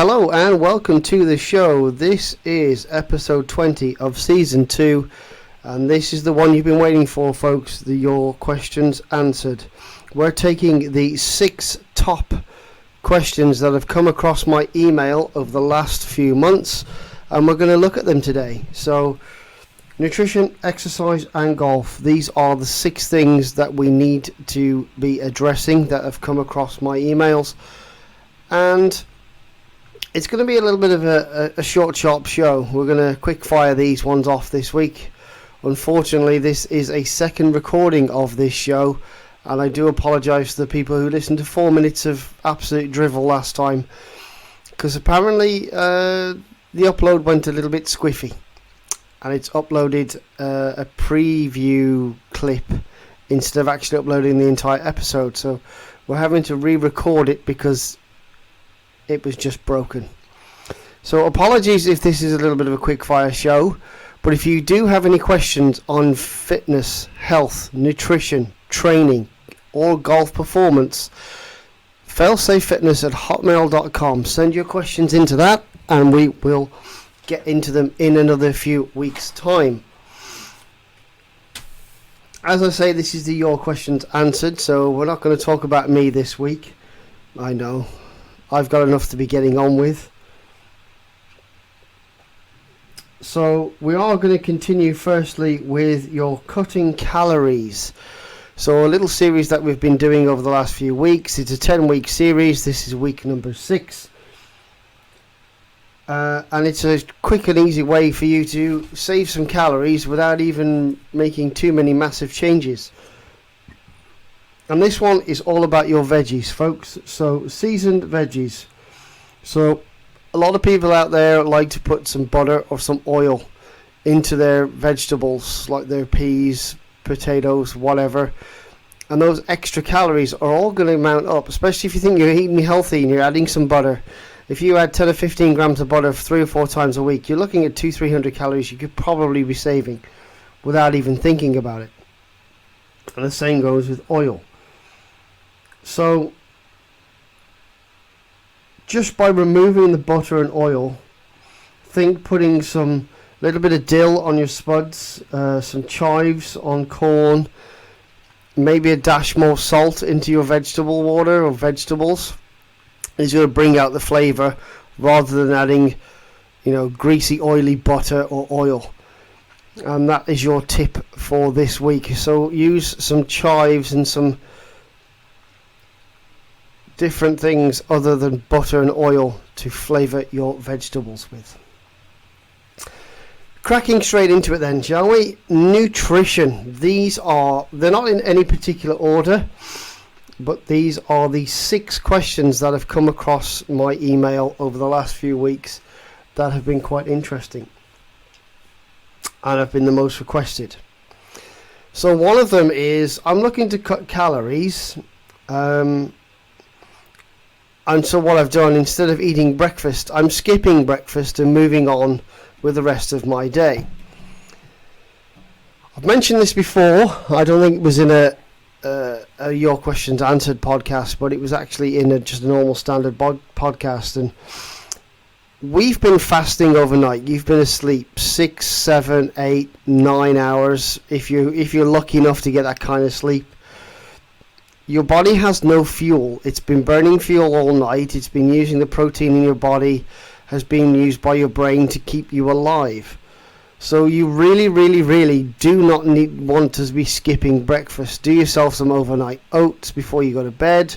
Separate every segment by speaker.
Speaker 1: Hello and welcome to the show. This is episode 20 of season 2, and this is the one you've been waiting for, folks, your questions answered. We're taking the 6 top questions that have come across my email over the last few months, and we're going to look at them today. So nutrition, exercise and golf, these are the 6 things that we need to be addressing that have come across my emails. And it's going to be a little bit of a short, sharp show. We're going to quick fire these ones off this week. Unfortunately, this is a second recording of this show, and I do apologise to the people who listened to 4 minutes of absolute drivel last time, because apparently the upload went a little bit squiffy, and it's uploaded a preview clip instead of actually uploading the entire episode. So we're having to re-record it because it was just broken. So apologies if this is a little bit of a quick fire show, but if you do have any questions on fitness, health, nutrition, training or golf performance, failsafefitness@hotmail.com. Send your questions into that and we will get into them in another few weeks time. As I say, this is the Your Questions Answered, so we're not going to talk about me this week. I know I've got enough to be getting on with. So we are going to continue firstly with your cutting calories. So a little series that we've been doing over the last few weeks. It's a 10-week series. This is week number 6. And it's a quick and easy way for you to save some calories without even making too many massive changes. And this one is all about your veggies, folks. So seasoned veggies. So a lot of people out there like to put some butter or some oil into their vegetables, like their peas, potatoes, whatever. And those extra calories are all going to mount up, especially if you think you're eating healthy and you're adding some butter. If you add 10 or 15 grams of butter 3 or 4 times a week, you're looking at 200-300 calories you could probably be saving without even thinking about it. And the same goes with oil. So just by removing the butter and oil, think putting some little bit of dill on your spuds, some chives on corn, maybe a dash more salt into your vegetable water or vegetables is going to bring out the flavour rather than adding, greasy oily butter or oil. And that is your tip for this week. So use some chives and some different things other than butter and oil to flavour your vegetables with. Cracking straight into it then, shall we? Nutrition. They're not in any particular order, but these are the 6 questions that have come across my email over the last few weeks that have been quite interesting and have been the most requested. So one of them is, I'm looking to cut calories, and so what I've done, instead of eating breakfast, I'm skipping breakfast and moving on with the rest of my day. I've mentioned this before. I don't think it was in a Your Questions Answered podcast, but it was actually in just a normal standard podcast. And we've been fasting overnight. You've been asleep 6, 7, 8, 9 hours. If you're lucky enough to get that kind of sleep. Your body has no fuel. It's been burning fuel all night. It's been using the protein in your body, has been used by your brain to keep you alive. So you really, really, really do not want to be skipping breakfast. Do yourself some overnight oats before you go to bed.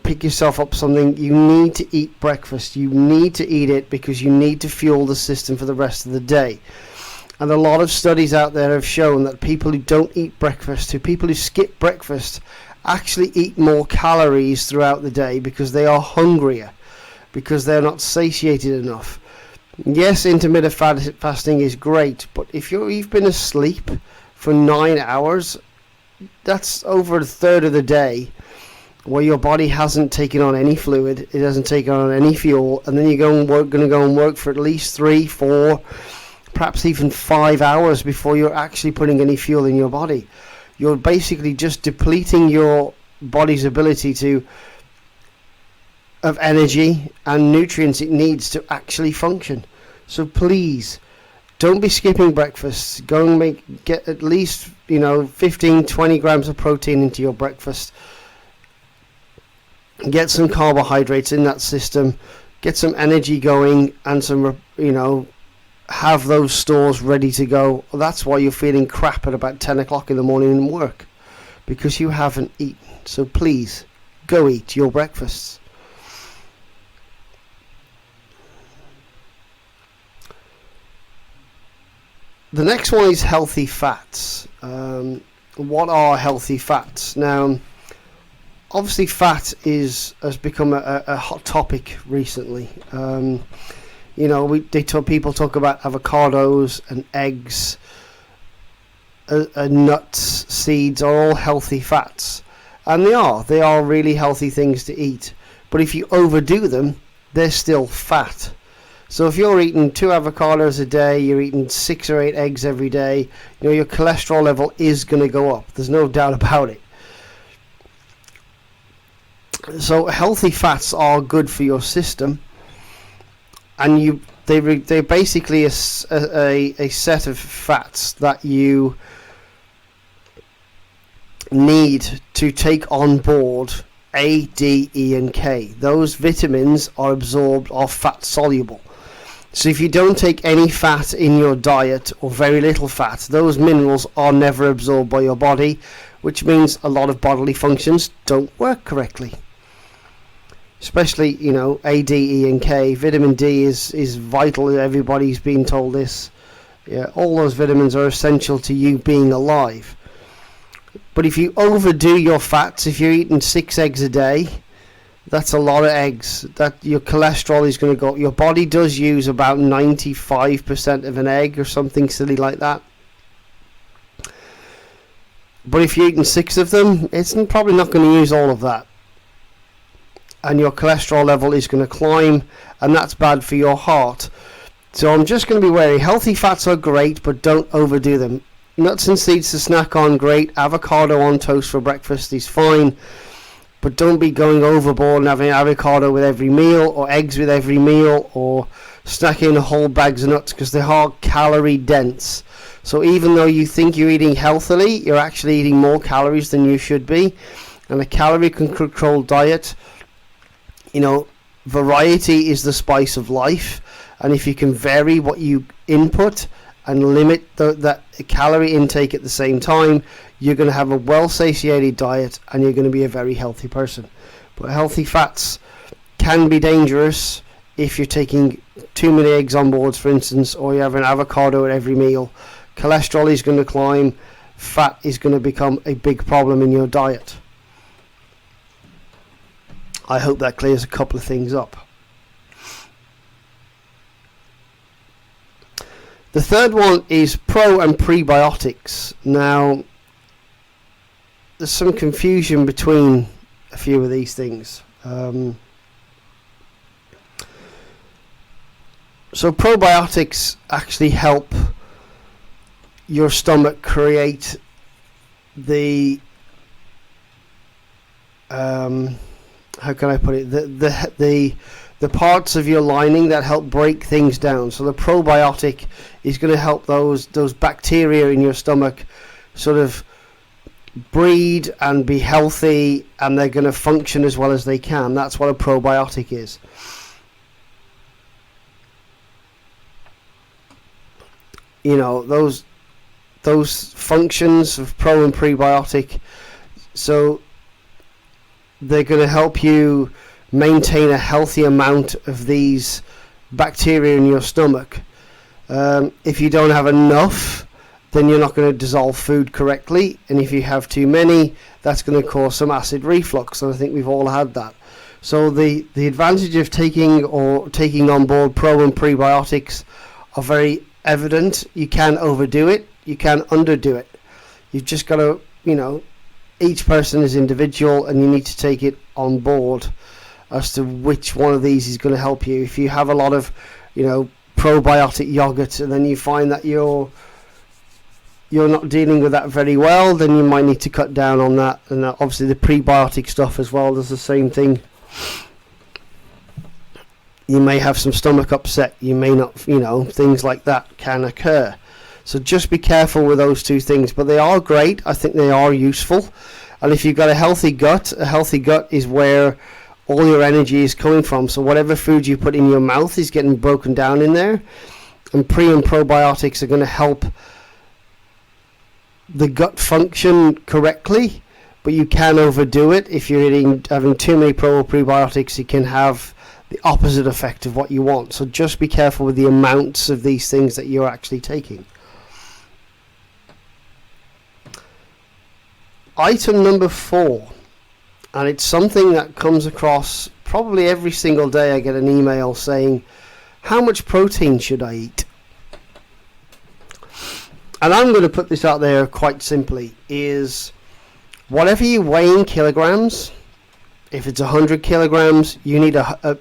Speaker 1: Pick yourself up something. You need to eat breakfast. You need to eat it because you need to fuel the system for the rest of the day. And a lot of studies out there have shown that people who don't eat breakfast, people who skip breakfast, actually eat more calories throughout the day because they are hungrier, because they're not satiated enough. Yes, intermittent fasting is great, but if you've been asleep for 9 hours, that's over a third of the day where your body hasn't taken on any fluid, it hasn't taken on any fuel, and then you're going to go and work for at least 3, 4, perhaps even 5 hours before you're actually putting any fuel in your body. You're basically just depleting your body's ability to of energy and nutrients it needs to actually function. So please, don't be skipping breakfast. Go and get at least 15-20 grams of protein into your breakfast. Get some carbohydrates in that system. Get some energy going, and some have those stores ready to go. That's why you're feeling crap at about 10 o'clock in the morning in work, because you haven't eaten. So please, go eat your breakfasts. The next one is healthy fats. What are healthy fats? Now, obviously fat has become a hot topic recently. People talk about avocados and eggs, nuts, seeds are all healthy fats, and they are really healthy things to eat. But if you overdo them, they're still fat. So if you're eating 2 avocados a day, you're eating 6 or 8 eggs every day, your cholesterol level is going to go up. There's no doubt about it. So healthy fats are good for your system, and they're basically a set of fats that you need to take on board A, D, E, and K. Those vitamins are fat soluble. So if you don't take any fat in your diet, or very little fat, those minerals are never absorbed by your body, which means a lot of bodily functions don't work correctly. Especially, A, D, E, and K. Vitamin D is vital. Everybody's been told this. Yeah, all those vitamins are essential to you being alive. But if you overdo your fats, if you're eating 6 eggs a day, that's a lot of eggs. That your cholesterol is going to go up. Your body does use about 95% of an egg or something silly like that. But if you're eating 6 of them, it's probably not going to use all of that. And your cholesterol level is going to climb, and that's bad for your heart. So I'm just going to be wary. Healthy fats are great, but don't overdo them. Nuts and seeds to snack on, great. Avocado on toast for breakfast is fine, but don't be going overboard and having avocado with every meal, or eggs with every meal, or snacking whole bags of nuts, because they are calorie dense. So even though you think you're eating healthily, you're actually eating more calories than you should be. And a calorie controlled diet, variety is the spice of life, and if you can vary what you input and limit that calorie intake at the same time, you're going to have a well-satiated diet, and you're going to be a very healthy person. But healthy fats can be dangerous if you're taking too many eggs on board, for instance, or you have an avocado at every meal. Cholesterol is going to climb, fat is going to become a big problem in your diet. I hope that clears a couple of things up. The third one is pro and prebiotics. Now, there's some confusion between a few of these things. So probiotics actually help your stomach create the how can I put it, the parts of your lining that help break things down. So the probiotic is going to help those bacteria in your stomach sort of breed and be healthy, and they're going to function as well as they can. That's what a probiotic is. Those functions of pro and prebiotic, so they're going to help you maintain a healthy amount of these bacteria in your stomach. If you don't have enough, then you're not going to dissolve food correctly, and if you have too many, that's going to cause some acid reflux, and I think we've all had that. So the advantage of taking on board pro and prebiotics are very evident. You can overdo it, you can underdo it. You've just got to, each person is individual, and you need to take it on board as to which one of these is going to help you. If you have a lot of, probiotic yogurt, and then you find that you're not dealing with that very well, then you might need to cut down on that. And obviously the prebiotic stuff as well does the same thing. You may have some stomach upset. You may not, things like that can occur. So just be careful with those two things. But they are great. I think they are useful. And if you've got a healthy gut is where all your energy is coming from. So whatever food you put in your mouth is getting broken down in there. And pre and probiotics are going to help the gut function correctly. But you can overdo it. If you're having too many probiotics, it can have the opposite effect of what you want. So just be careful with the amounts of these things that you're actually taking. Item number 4, and it's something that comes across probably every single day. I get an email saying, how much protein should I eat? And I'm going to put this out there quite simply, is whatever you weigh in kilograms, if it's 100 kilograms, you need a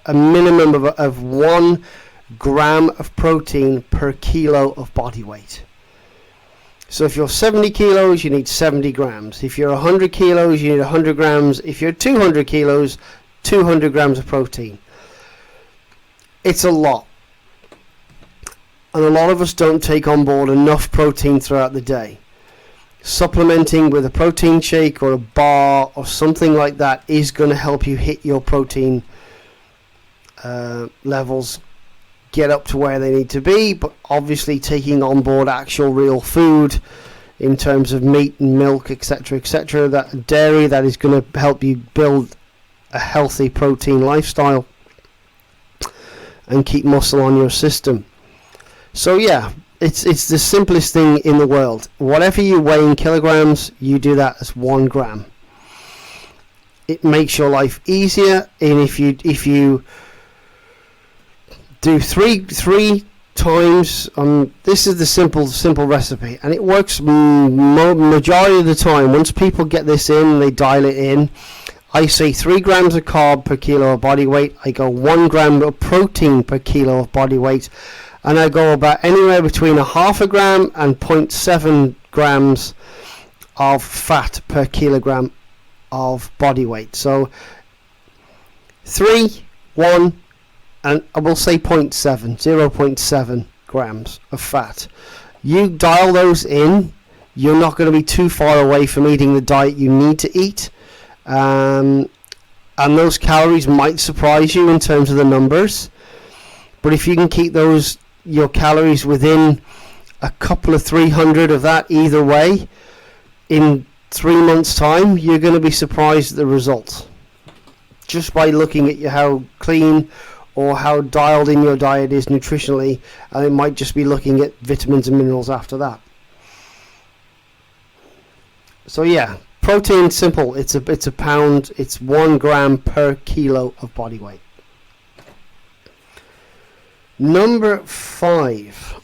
Speaker 1: minimum of 1 gram of protein per kilo of body weight. So if you're 70 kilos, you need 70 grams. If you're 100 kilos, you need 100 grams. If you're 200 kilos, 200 grams of protein. It's a lot. And a lot of us don't take on board enough protein throughout the day. Supplementing with a protein shake or a bar or something like that is going to help you hit your protein levels, get up to where they need to be. But obviously taking on board actual real food in terms of meat and milk, etc., that dairy, that is going to help you build a healthy protein lifestyle and keep muscle on your system. So yeah, it's the simplest thing in the world. Whatever you weigh in kilograms, you do that as 1 gram. It makes your life easier, and if you do three times, this is the simple recipe, and it works majority of the time. Once people get this in, they dial it in. I say 3 grams of carb per kilo of body weight. I go 1 gram of protein per kilo of body weight, and I go about anywhere between a half a gram and 0.7 grams of fat per kilogram of body weight. So 3, 1, and I will say 0.7 grams of fat. You dial those in, you're not going to be too far away from eating the diet you need to eat. And those calories might surprise you in terms of the numbers. But if you can keep your calories within a couple of 300 of that either way, in 3 months' time, you're going to be surprised at the results. Just by looking at how clean or how dialed in your diet is nutritionally, and it might just be looking at vitamins and minerals after that. So yeah, protein, simple. It's a pound. It's 1 gram per kilo of body weight. Number 5.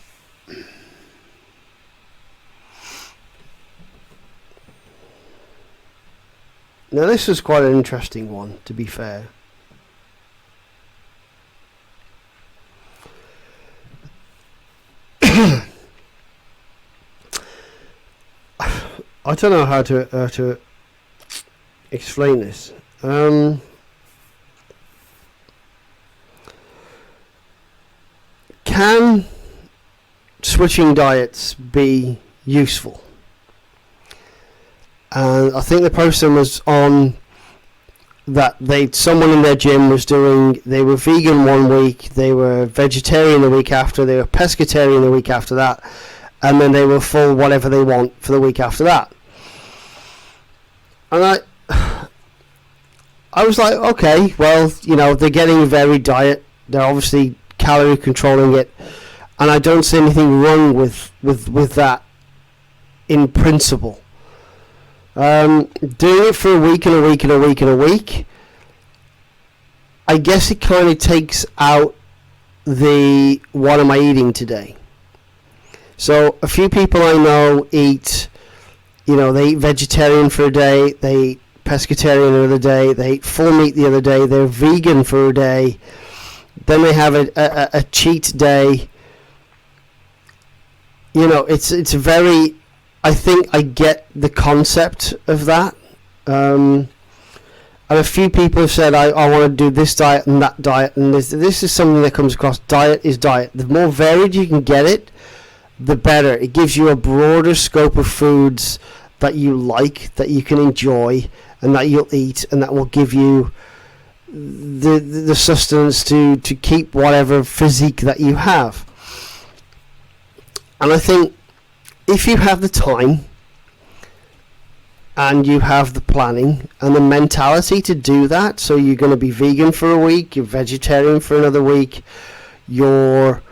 Speaker 1: Now this is quite an interesting one, to be fair. I don't know how to explain this. Can switching diets be useful? And I think the person was on that someone in their gym was they were vegan one week, they were vegetarian the week after, they were pescatarian the week after that, and then they were full whatever they want for the week after that. And I was like, okay, well, they're getting a varied diet, they're obviously calorie controlling it, and I don't see anything wrong with that in principle. Doing it for a week and a week and a week and a week, I guess it kind of takes out the what am I eating today. So a few people I know eat, they eat vegetarian for a day, they eat pescatarian the other day, they eat full meat the other day, they're vegan for a day, then they have a cheat day. It's very, I think I get the concept of that. And And a few people have said, I want to do this diet and that diet, and this is something that comes across. Diet is diet. The more varied you can get it, the better. It gives you a broader scope of foods that you like, that you can enjoy, and that you'll eat, and that will give you the sustenance to keep whatever physique that you have. And I think if you have the time and you have the planning and the mentality to do that, so you're going to be vegan for a week, you're vegetarian for another week, you're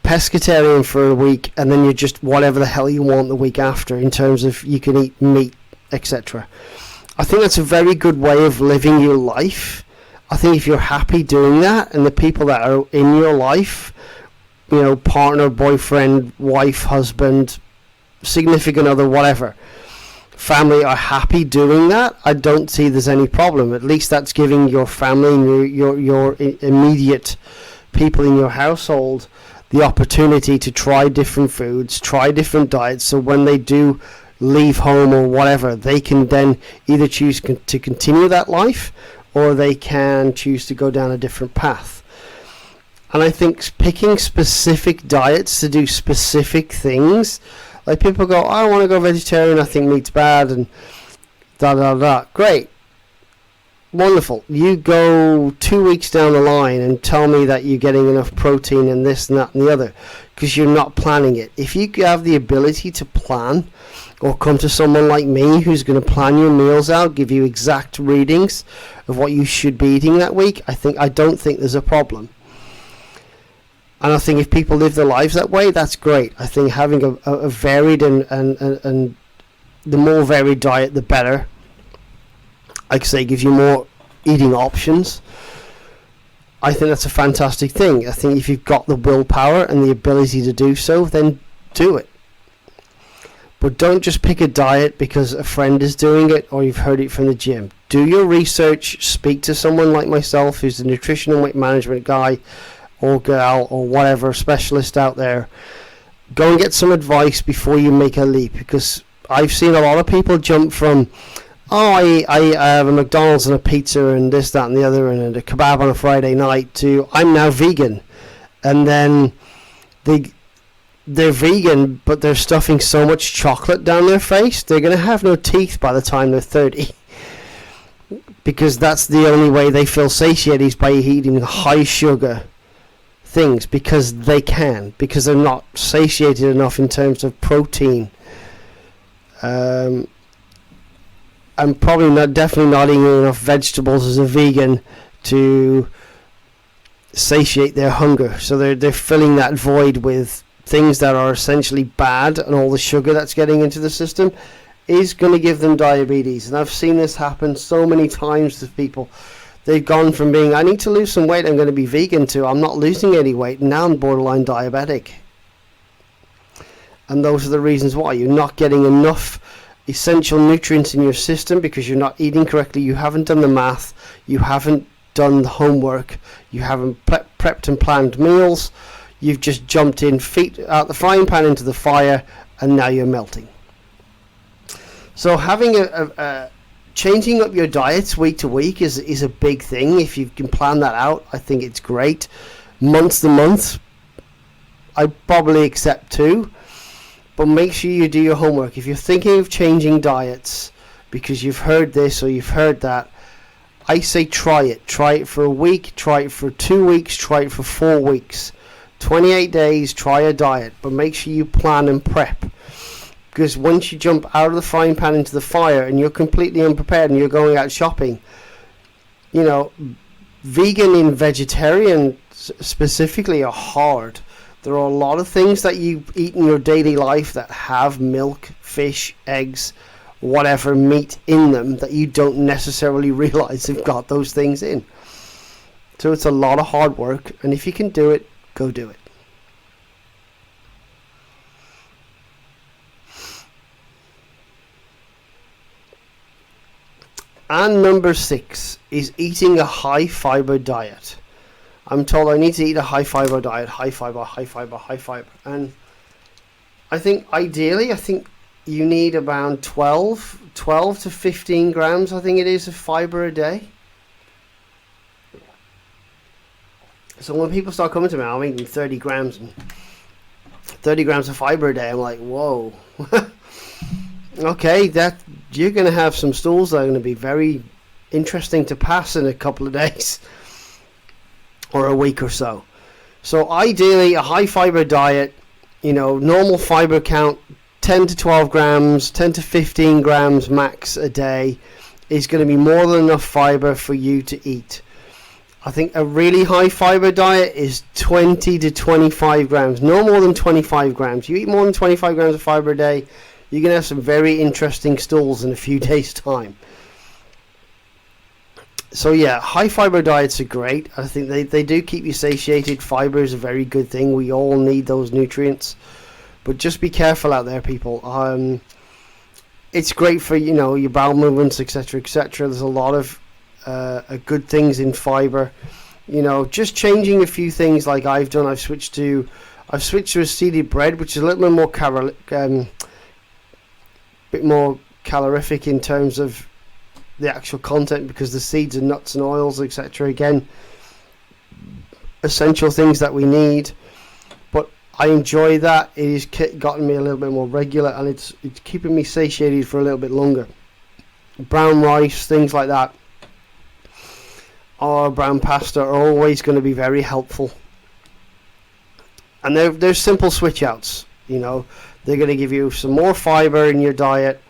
Speaker 1: pescatarian for a week, and then you're just whatever the hell you want the week after in terms of you can eat meat, etc. I think that's a very good way of living your life. I think if you're happy doing that, and the people that are in your life, you know, partner, boyfriend, wife, husband, significant other, whatever, family, are happy doing that, I don't see there's any problem. At least that's giving your family and your immediate people in your household the opportunity to try different foods, try different diets, so when they do leave home or whatever, they can then either choose to continue that life, or they can choose to go down a different path. And I think picking specific diets to do specific things, like people go, I want to go vegetarian, I think meat's bad, and da. Great. Wonderful. You go 2 weeks down the line and tell me that you're getting enough protein and this and that and the other, because you're not planning it. If you have the ability to plan, or come to someone like me who's going to plan your meals out, give you exact readings of what you should be eating that week, I don't think there's a problem. And I think if people live their lives that way, that's great. I think having a varied and the more varied diet, the better. Like I say, gives you more eating options. I think that's a fantastic thing. I think if you've got the willpower and the ability to do so, then do it. But don't just pick a diet because a friend is doing it or you've heard it from the gym. Do your research, speak to someone like myself who's a nutrition and weight management guy or girl or whatever, specialist out there. Go and get some advice before you make a leap, because I've seen a lot of people jump from, I have a McDonald's and a pizza and this, that and the other and a kebab on a Friday night, to I'm now vegan. And then they're vegan, but they're stuffing so much chocolate down their face, they're going to have no teeth by the time they're 30. Because that's the only way they feel satiated, is by eating high sugar things, because they're not satiated enough in terms of protein. I'm probably definitely not eating enough vegetables as a vegan to satiate their hunger. So they're filling that void with things that are essentially bad, and all the sugar that's getting into the system is going to give them diabetes. And I've seen this happen so many times to people. They've gone from being, I need to lose some weight, I'm going to be vegan, to I'm not losing any weight, and now I'm borderline diabetic. And those are the reasons why. You're not getting enough essential nutrients in your system because you're not eating correctly. You haven't done the math, you haven't done the homework, you haven't prepped and planned meals. You've just jumped in, feet out the frying pan into the fire, and now you're melting. So having changing up your diets week to week is a big thing. If you can plan that out, I think it's great. Month to month, I'd probably accept too. But make sure you do your homework. If you're thinking of changing diets because you've heard this or you've heard that, I say try it. Try it for a week, try it for 2 weeks, try it for 4 weeks. 28 days, try a diet, but make sure you plan and prep. Because once you jump out of the frying pan into the fire and you're completely unprepared and you're going out shopping, you know, vegan and vegetarian specifically are hard. There are a lot of things that you eat in your daily life that have milk, fish, eggs, whatever, meat in them that you don't necessarily realize have got those things in. So it's a lot of hard work, and if you can do it, go do it. And number 6 is eating a high fiber diet. I'm told I need to eat a high fiber diet, high fiber. And I think ideally, you need around 12 to 15 grams, I think it is, of fiber a day. So when people start coming to me, I'm eating 30 grams of fiber a day. I'm like, whoa. Okay, that you're going to have some stools that are going to be very interesting to pass in a couple of days or a week or so. So ideally, a high fiber diet, normal fiber count, 10 to 12 grams, 10 to 15 grams max a day is going to be more than enough fiber for you to eat. I think a really high fiber diet is 20 to 25 grams, no more than 25 grams. You eat more than 25 grams of fiber a day, you're going to have some very interesting stools in a few days' time. So yeah, high fiber diets are great. I think they do keep you satiated. Fiber is a very good thing. We all need those nutrients. But just be careful out there, people. It's great for, your bowel movements, etc., etc. There's a lot of good things in fiber. Just changing a few things like I've done. I've switched to a seeded bread, which is a little bit more calorific in terms of the actual content, because the seeds and nuts and oils, etc., again, essential things that we need. But I enjoy that. It has gotten me a little bit more regular, and it's keeping me satiated for a little bit longer. Brown rice, things like that, or brown pasta are always going to be very helpful. And they're simple switch outs. They're going to give you some more fiber in your diet,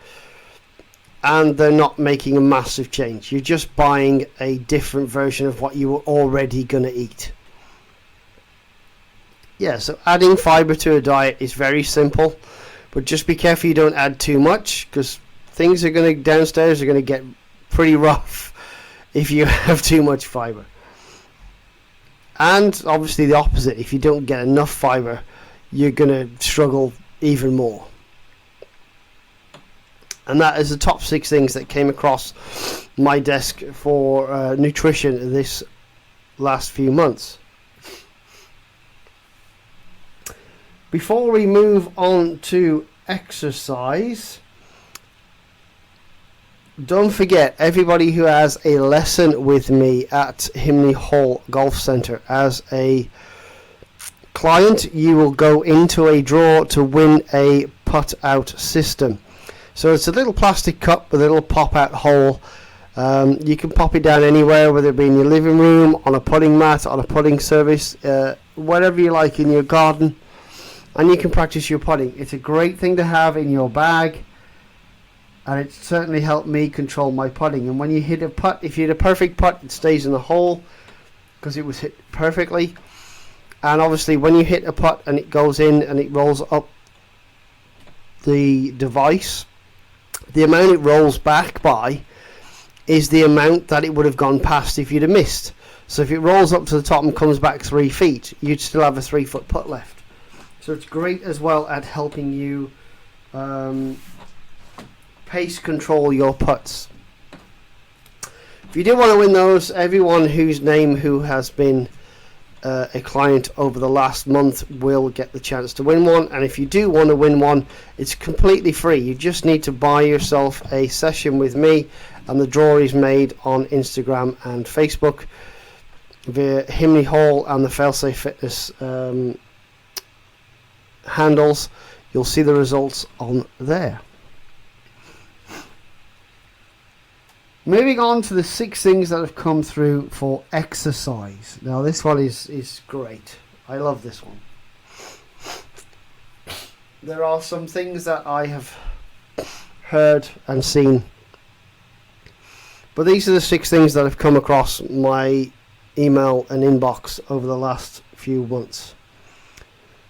Speaker 1: and they're not making a massive change. You're just buying a different version of what you were already going to eat. Yeah, so adding fiber to a diet is very simple, but just be careful you don't add too much, because things downstairs are going to get pretty rough if you have too much fiber. And obviously the opposite, if you don't get enough fiber, you're going to struggle even more. And that is the top 6 things that came across my desk for nutrition this last few months. Before we move on to exercise, don't forget, everybody who has a lesson with me at Himley Hall Golf Centre, as a client, you will go into a draw to win a putt-out system. So it's a little plastic cup with a little pop-out hole. You can pop it down anywhere, whether it be in your living room, on a putting mat, on a putting surface, whatever you like, in your garden, and you can practice your putting. It's a great thing to have in your bag, and it certainly helped me control my putting. And when you hit a putt, if you hit a perfect putt, it stays in the hole because it was hit perfectly. And obviously when you hit a putt and it goes in and it rolls up the device, the amount it rolls back by is the amount that it would have gone past if you'd have missed. So if it rolls up to the top and comes back 3 feet, you'd still have a 3-foot putt left. So it's great as well at helping you pace control your putts. If you do want to win those, everyone who has been a client over the last month will get the chance to win one. And if you do want to win one, it's completely free. You just need to buy yourself a session with me, and the draw is made on Instagram and Facebook via Himley Hall and the Failsafe Fitness handles. You'll see the results on there. Moving on to the 6 things that have come through for exercise. Now this one is great. I love this one. There are some things that I have heard and seen, but these are the 6 things that have come across my email and inbox over the last few months.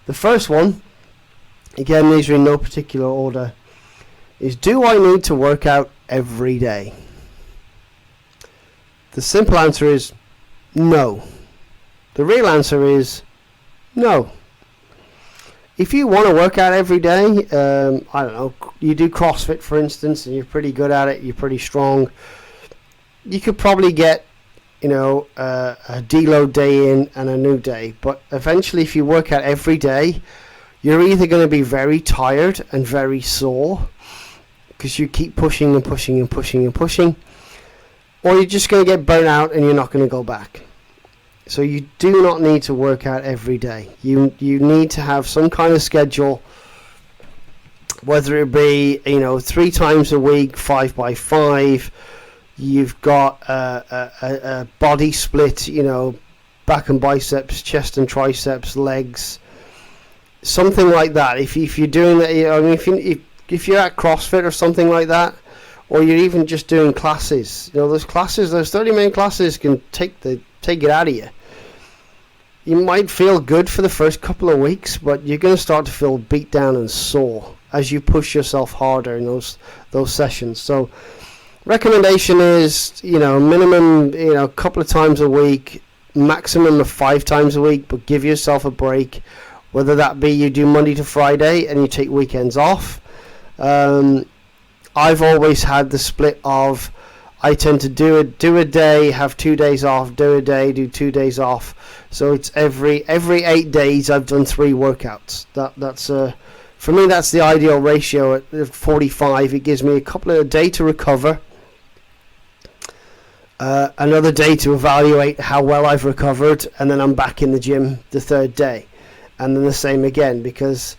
Speaker 1: The first one, again, these are in no particular order, is: do I need to work out every day? The simple answer is no. The real answer is no. If you want to work out every day, I don't know, you do CrossFit for instance, and you're pretty good at it, you're pretty strong, you could probably get, a deload day in and a new day. But eventually, if you work out every day, you're either going to be very tired and very sore because you keep pushing and pushing and pushing and pushing, or you're just going to get burnt out and you're not going to go back. So you do not need to work out every day. You need to have some kind of schedule, whether it be 3 times a week, 5 by 5. You've got a body split, back and biceps, chest and triceps, legs, something like that. If you're doing that, if you're at CrossFit or something like that, or you're even just doing classes, those 30-minute classes can take it out of you. You might feel good for the first couple of weeks, but you're going to start to feel beat down and sore as you push yourself harder in those sessions. So recommendation is, minimum, a couple of times a week, maximum of 5 times a week, but give yourself a break, whether that be you do Monday to Friday and you take weekends off. I've always had the split of, I tend to do a day, have 2 days off, do a day, do 2 days off. So it's every 8 days I've done 3 workouts. That's for me, that's the ideal ratio at 45. It gives me a couple of days to recover, another day to evaluate how well I've recovered, and then I'm back in the gym the 3rd day, and then the same again, because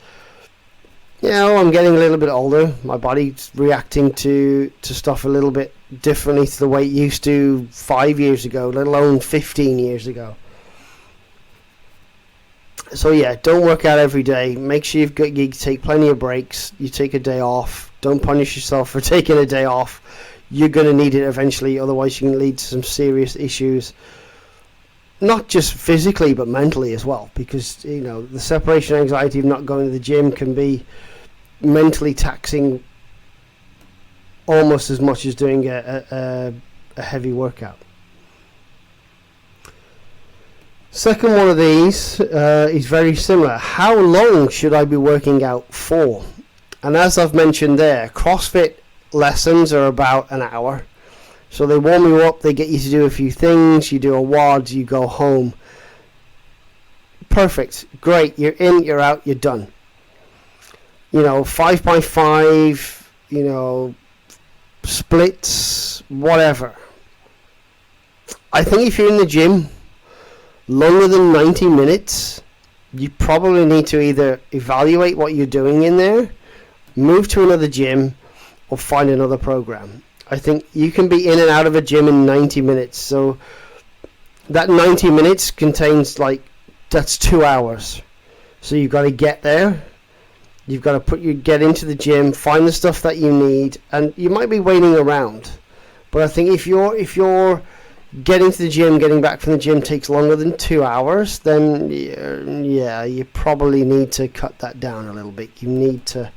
Speaker 1: I'm getting a little bit older. My body's reacting to stuff a little bit differently to the way it used to 5 years ago, let alone 15 years ago. So don't work out every day. Make sure you take plenty of breaks. You take a day off. Don't punish yourself for taking a day off. You're going to need it eventually, otherwise you can lead to some serious issues, not just physically but mentally as well, because the separation anxiety of not going to the gym can be mentally taxing almost as much as doing a heavy workout. Second one of these is very similar. How long should I be working out for? And as I've mentioned there, CrossFit lessons are about an hour. So they warm you up, they get you to do a few things, you do a WOD, you go home. Perfect, great, you're in, you're out, you're done. 5 by 5, splits, whatever. I think if you're in the gym longer than 90 minutes, you probably need to either evaluate what you're doing in there, move to another gym, or find another program. I think you can be in and out of a gym in 90 minutes. So that 90 minutes contains that's 2 hours. So you've got to get there. You've got to get into the gym, find the stuff that you need, and you might be waiting around. But I think if you're getting to the gym, getting back from the gym takes longer than 2 hours, then you probably need to cut that down a little bit. You need to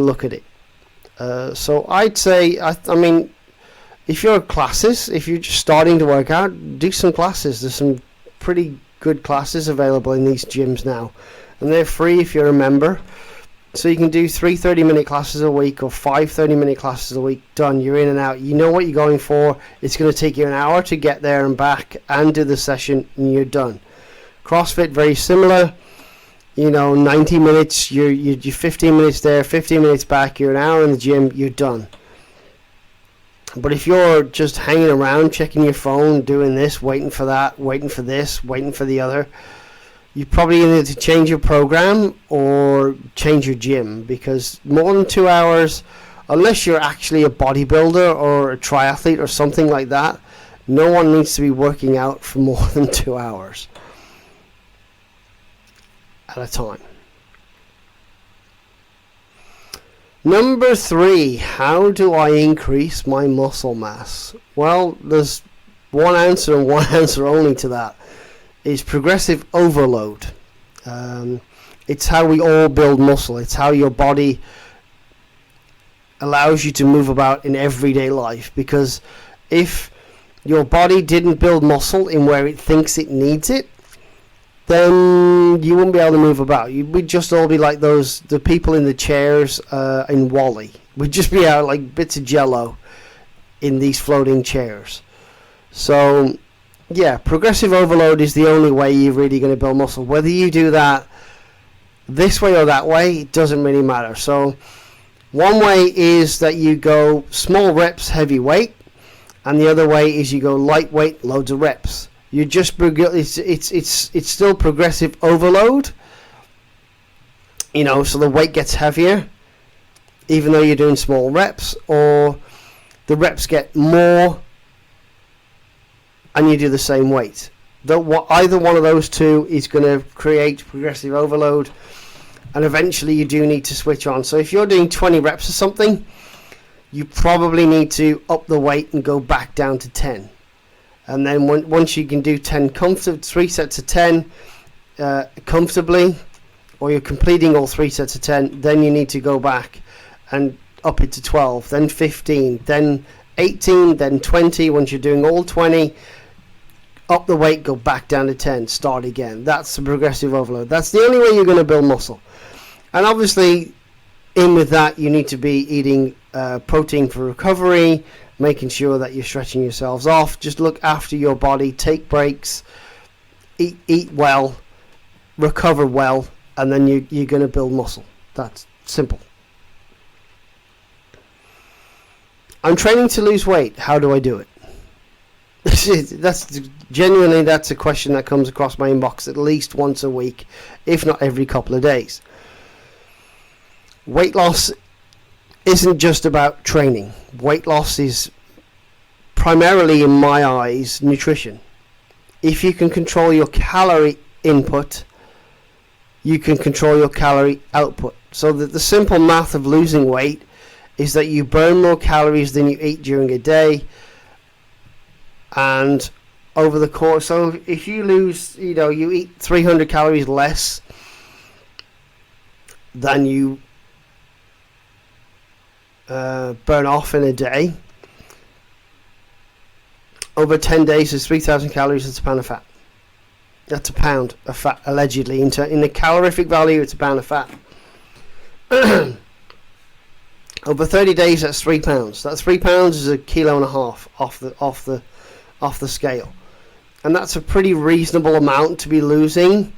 Speaker 1: look at it. So I'd say, I mean, if you're just starting to work out, do some classes. There's some pretty good classes available in these gyms now, and they're free if you're a member. So you can do 3 30-minute classes a week or 5 30-minute classes a week. Done. You're in and out. You know what you're going for. It's going to take you an hour to get there and back and do the session, and you're done. CrossFit, very similar. 90 minutes, you're 15 minutes there, 15 minutes back, you're an hour in the gym, you're done. But if you're just hanging around, checking your phone, doing this, waiting for that, waiting for this, waiting for the other, you probably need to change your program or change your gym, because more than 2 hours, unless you're actually a bodybuilder or a triathlete or something like that, no one needs to be working out for more than 2 hours at a time. Number 3, how do I increase my muscle mass? Well, there's one answer and one answer only to that. Is progressive overload. It's how we all build muscle. It's how your body allows you to move about in everyday life, because if your body didn't build muscle in where it thinks it needs it, then you wouldn't be able to move about. We'd just all be like the people in the chairs in WALL-E. We'd just be out like bits of jello in these floating chairs. So yeah, progressive overload is the only way you're really going to build muscle. Whether you do that this way or that way, it doesn't really matter. So one way is that you go small reps, heavy weight, and the other way is you go lightweight, loads of reps. You just it's still progressive overload. So the weight gets heavier, even though you're doing small reps, or the reps get more, and you do the same weight. Either one of those two is going to create progressive overload, and eventually you do need to switch on. So if you're doing 20 reps or something, you probably need to up the weight and go back down to 10. And then once you can do 10 3 sets of 10 comfortably, or you're completing all 3 sets of 10, then you need to go back and up it to 12, then 15, then 18, then 20. Once you're doing all 20, up the weight, go back down to 10, start again. That's the progressive overload. That's the only way you're going to build muscle. And obviously, in with that, you need to be eating protein for recovery, making sure that you're stretching yourselves off. Just look after your body, take breaks, eat well, recover well, and then you're going to build muscle. That's simple. I'm training to lose weight. How do I do it? That's a question that comes across my inbox at least once a week, if not every couple of days. Weight loss isn't just about training. Weight loss is primarily, in my eyes, nutrition. If you can control your calorie input, you can control your calorie output. So that the simple math of losing weight is that you burn more calories than you eat during a day. And over the course, so if you lose, you eat 300 calories less than you burn off in a day, over 10 days is 3,000 calories. It's a pound of fat. That's a pound of fat, allegedly. In the calorific value, it's a pound of fat. Over 30 days, that's 3 pounds. That 3 pounds is 1.5 kilos off the scale, and that's a pretty reasonable amount to be losing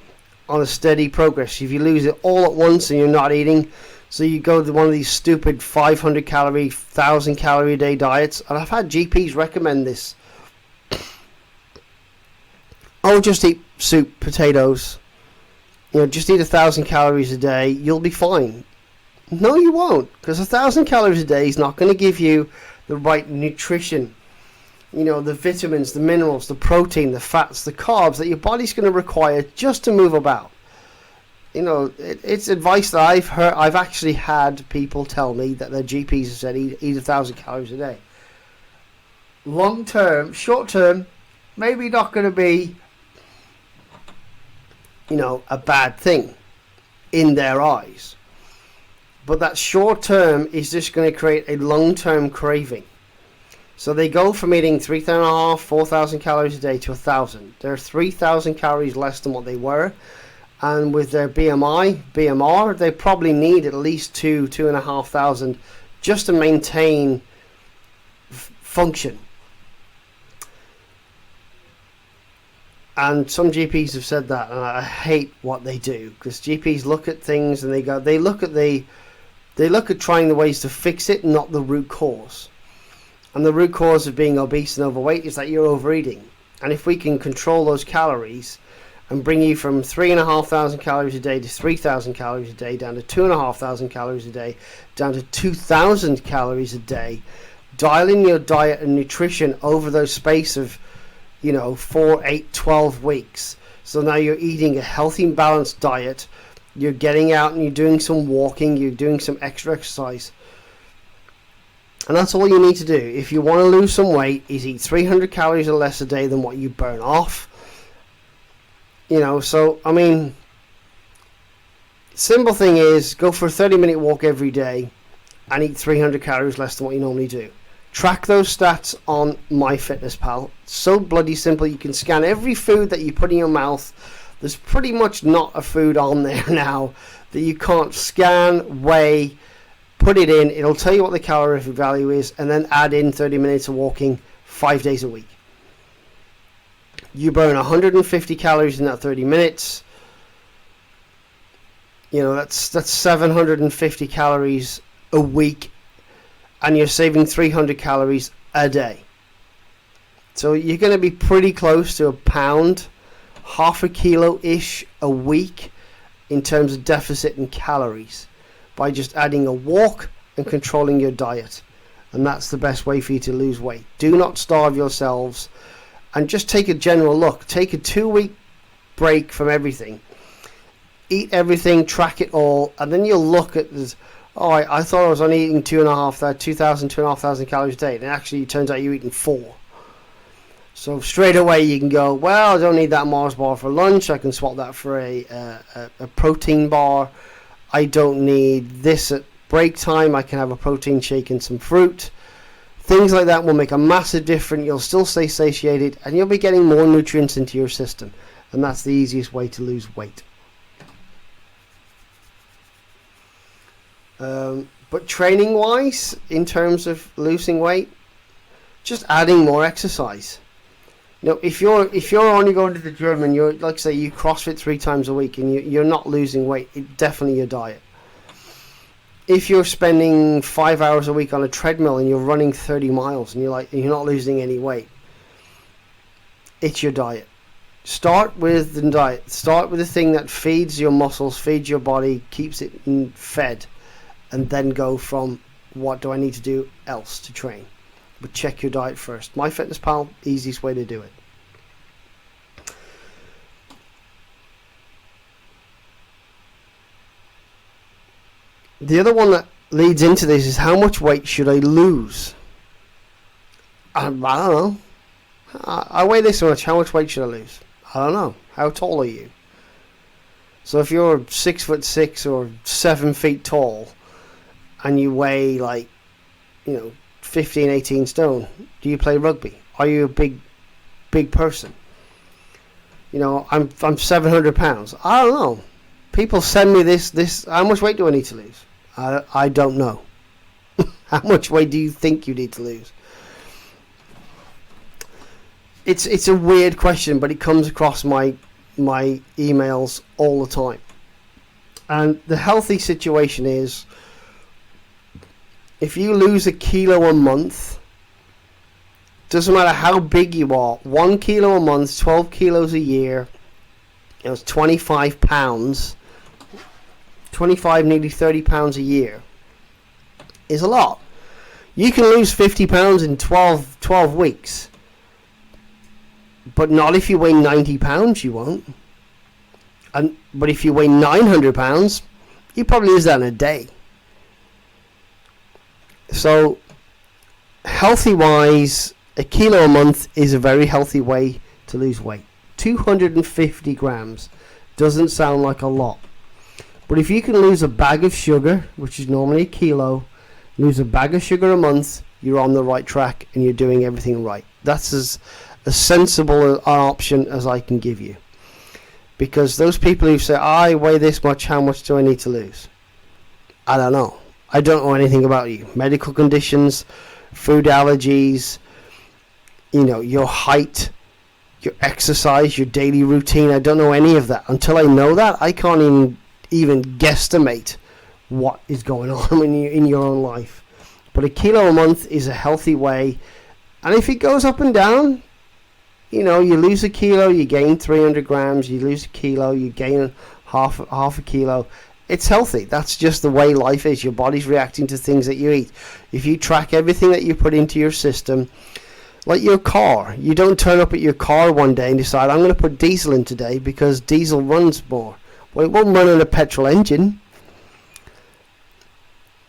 Speaker 1: on a steady progress. If you lose it all at once and you're not eating, so you go to one of these stupid 500 calorie, 1,000 calorie a day diets, and I've had GPs recommend this. Oh, just eat soup, potatoes, just eat 1,000 calories a day, you'll be fine. No, you won't, because 1,000 calories a day is not going to give you the right nutrition. The vitamins, the minerals, the protein, the fats, the carbs that your body's going to require just to move about. It's advice that I've heard. I've actually had people tell me that their GPs have said eat 1,000 calories a day. Long term, short term, maybe not going to be, a bad thing in their eyes. But that short term is just going to create a long term craving. So they go from eating 3,500, 4,000 calories a day to 1,000. They're 3,000 calories less than what they were. And with their BMR, they probably need at least 2,500 just to maintain function. And some GPs have said that, and I hate what they do, because GPs look at things and they look at trying the ways to fix it, not the root cause. And the root cause of being obese and overweight is that you're overeating. And if we can control those calories and bring you from 3,500 calories a day to 3,000 calories a day, down to 2,500 calories a day, down to 2,000 calories a day, dialing your diet and nutrition over those space of 4, 8, 12 weeks. So now you're eating a healthy and balanced diet, you're getting out and you're doing some walking, you're doing some extra exercise. And that's all you need to do. If you want to lose some weight, is eat 300 calories or less a day than what you burn off. So, simple thing is, go for a 30-minute walk every day and eat 300 calories less than what you normally do. Track those stats on MyFitnessPal. So bloody simple. You can scan every food that you put in your mouth. There's pretty much not a food on there now that you can't scan, weigh, put it in. It'll tell you what the calorific value is, and then add in 30 minutes of walking 5 days a week. You burn 150 calories in that 30 minutes. That's 750 calories a week, and you're saving 300 calories a day. So you're going to be pretty close to a pound, half a kilo-ish a week in terms of deficit in calories by just adding a walk and controlling your diet. And that's the best way for you to lose weight. Do not starve yourselves, and just take a general look. Take a 2-week break from everything. Eat everything, track it all, and then you'll look at this. Oh, I thought I was only eating 2,500 calories a day, and actually it turns out you're eating 4. So straight away you can go, well, I don't need that Mars bar for lunch. I can swap that for a protein bar. I don't need this at break time. I can have a protein shake and some fruit. Things like that will make a massive difference. You'll still stay satiated, and you'll be getting more nutrients into your system. And that's the easiest way to lose weight. But training wise, in terms of losing weight, just adding more exercise. You know, if you're only going to the gym and you're, like say, you CrossFit 3 times a week and you're not losing weight, it's definitely your diet. If you're spending 5 hours a week on a treadmill and you're running 30 miles and you're not losing any weight, it's your diet. Start with the diet. Start with the thing that feeds your muscles, feeds your body, keeps it fed, and then go from what do I need to do else to train. But check your diet first. MyFitnessPal, easiest way to do it. The other one that leads into this is how much weight should I lose? I don't know. I weigh this much. How much weight should I lose? I don't know. How tall are you? So if you're 6'6" or 7 feet tall, and you weigh 15, 18 stone, do you play rugby? Are you a big person? I'm 700 pounds. I don't know. People send me this. How much weight do I need to lose? I don't know. How much weight do you think you need to lose? It's a weird question, but it comes across my emails all the time. And the healthy situation is, if you lose a kilo a month, doesn't matter how big you are, 1 kilo a month, 12 kilos a year, it was 25 pounds, 25, nearly 30 pounds a year, is a lot. You can lose 50 pounds in 12 weeks, but not if you weigh 90 pounds, you won't. But if you weigh 900 pounds, you probably lose that in a day. So, healthy-wise, a kilo a month is a very healthy way to lose weight. 250 grams doesn't sound like a lot. But if you can lose a bag of sugar, which is normally a kilo, lose a bag of sugar a month, you're on the right track and you're doing everything right. That's as sensible an option as I can give you. Because those people who say, I weigh this much, how much do I need to lose? I don't know. I don't know anything about you. Medical conditions, food allergies, your height, your exercise, your daily routine. I don't know any of that. Until I know that, I can't even guesstimate what is going on in your own life. But a kilo a month is a healthy way. And if it goes up and down, you lose a kilo, you gain 300 grams. You lose a kilo, you gain half a kilo. It's healthy. That's just the way life is. Your body's reacting to things that you eat. If you track everything that you put into your system, like your car, you don't turn up at your car one day and decide, I'm going to put diesel in today because diesel runs more. Well, it won't run on a petrol engine.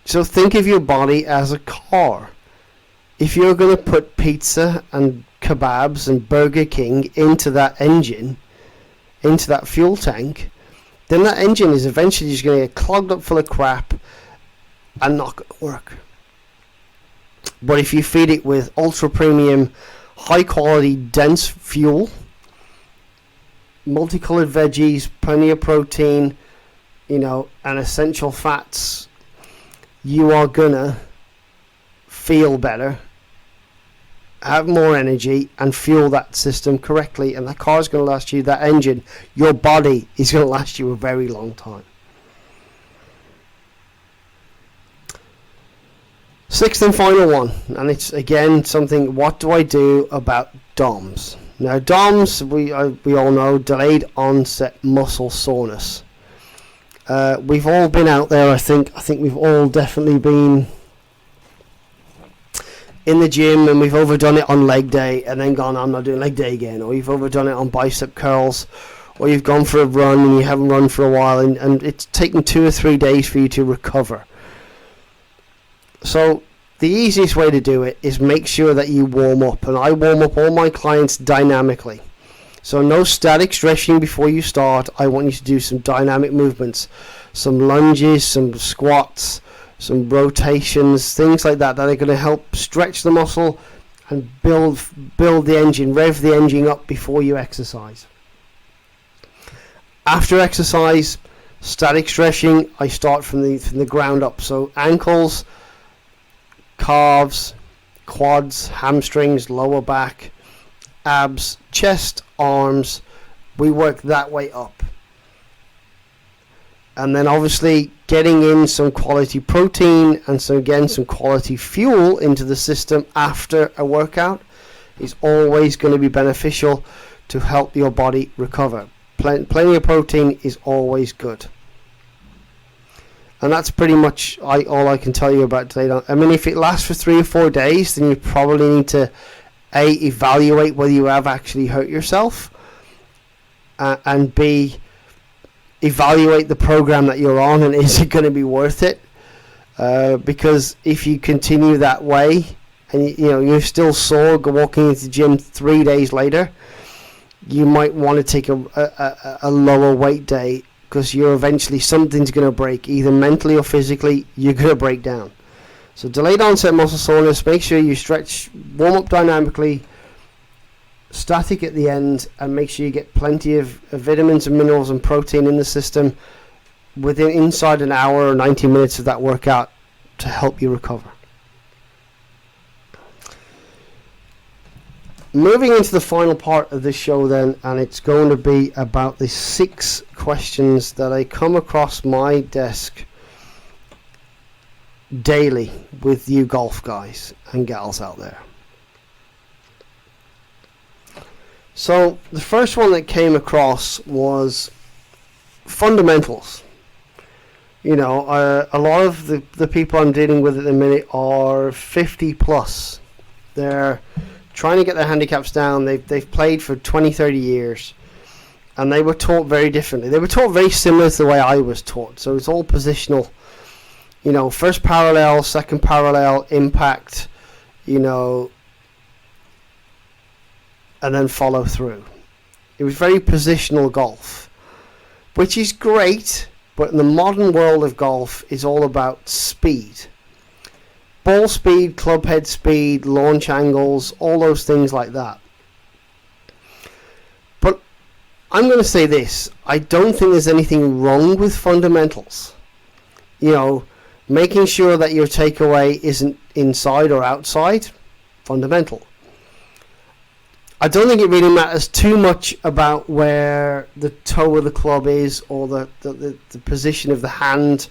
Speaker 1: So think of your body as a car. If you're going to put pizza and kebabs and Burger King into that engine, into that fuel tank, then that engine is eventually just going to get clogged up full of crap and not going to work. But if you feed it with ultra premium, high quality, dense fuel, multicolored veggies, plenty of protein, and essential fats, you are gonna feel better, have more energy, and fuel that system correctly, and that car is going to last you, that engine, your body is going to last you a very long time. Sixth and final one, and it's again something, what do I do about DOMS. Now, DOMS, we all know, delayed onset muscle soreness. We've all been out there. I think we've all definitely been in the gym and we've overdone it on leg day and then gone, I'm not doing leg day again. Or you've overdone it on bicep curls, or you've gone for a run and you haven't run for a while, and it's taken 2 or 3 days for you to recover. So the easiest way to do it is make sure that you warm up, and I warm up all my clients dynamically. So no static stretching before you start. I want you to do some dynamic movements, some lunges, some squats, some rotations, things like that are going to help stretch the muscle and build the engine, rev the engine up before you exercise. After exercise, static stretching, I start from the ground up. So ankles, calves, quads, hamstrings, lower back, abs, chest, arms, we work that way up. And then obviously getting in some quality protein and so again some quality fuel into the system after a workout is always going to be beneficial to help your body recover. Plenty of protein is always good. And that's pretty much all I can tell you about today. I mean, if it lasts for 3 or 4 days, then you probably need to A, evaluate whether you have actually hurt yourself, and B, evaluate the program that you're on and is it going to be worth it? Because if you continue that way and you're still sore walking into the gym 3 days later, you might want to take a lower weight day, because you're eventually, something's going to break, either mentally or physically. You're going to break down. So delayed onset muscle soreness, make sure you stretch, warm up dynamically, static at the end, and make sure you get plenty of vitamins and minerals and protein in the system inside an hour or 90 minutes of that workout to help you recover. Moving into the final part of this show then, and it's going to be about the 6 questions that I come across my desk daily with you golf guys and gals out there. So the first one that came across was fundamentals. A lot of the people I'm dealing with at the minute are 50 plus. They're trying to get their handicaps down. They've played for 20, 30 years, and they were taught very differently. They were taught very similar to the way I was taught. So it's all positional. First parallel, second parallel, impact, and then follow through. It was very positional golf, which is great, but in the modern world of golf, is all about speed. Ball speed, club head speed, launch angles, all those things like that. But I'm going to say this, I don't think there's anything wrong with fundamentals. Making sure that your takeaway isn't inside or outside, fundamental. I don't think it really matters too much about where the toe of the club is or the position of the hand.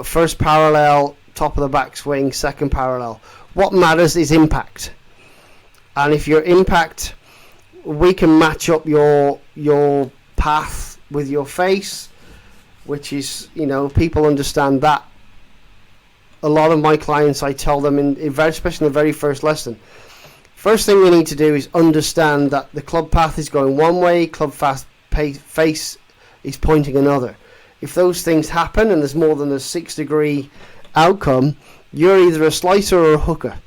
Speaker 1: First parallel, top of the backswing, second parallel. What matters is impact. And if your impact, we can match up your path with your face, which is, people understand that. A lot of my clients, I tell them, especially in the very first lesson, first thing we need to do is understand that the club path is going one way, club face is pointing another. If those things happen and there's more than a 6-degree outcome, you're either a slicer or a hooker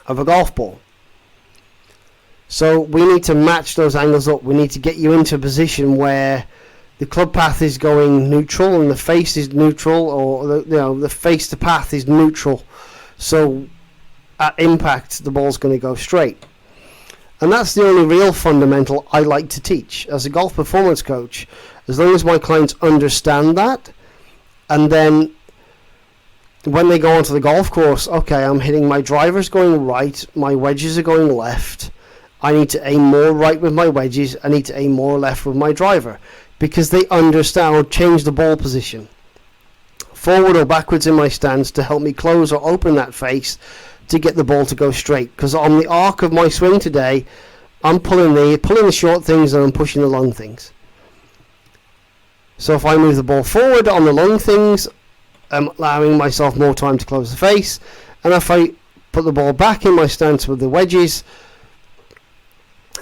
Speaker 1: of a golf ball. So we need to match those angles up. We need to get you into a position where the club path is going neutral and the face is neutral, or the face to path is neutral. So at impact, the ball's going to go straight. And that's the only real fundamental I like to teach as a golf performance coach. As long as my clients understand that, and then when they go onto the golf course, okay, I'm hitting, my driver's going right, my wedges are going left. I need to aim more right with my wedges. I need to aim more left with my driver, because they understand. I'll change the ball position forward or backwards in my stance to help me close or open that face to get the ball to go straight, because on the arc of my swing today, I'm pulling the short things and I'm pushing the long things. So if I move the ball forward on the long things, I'm allowing myself more time to close the face, and if I put the ball back in my stance with the wedges,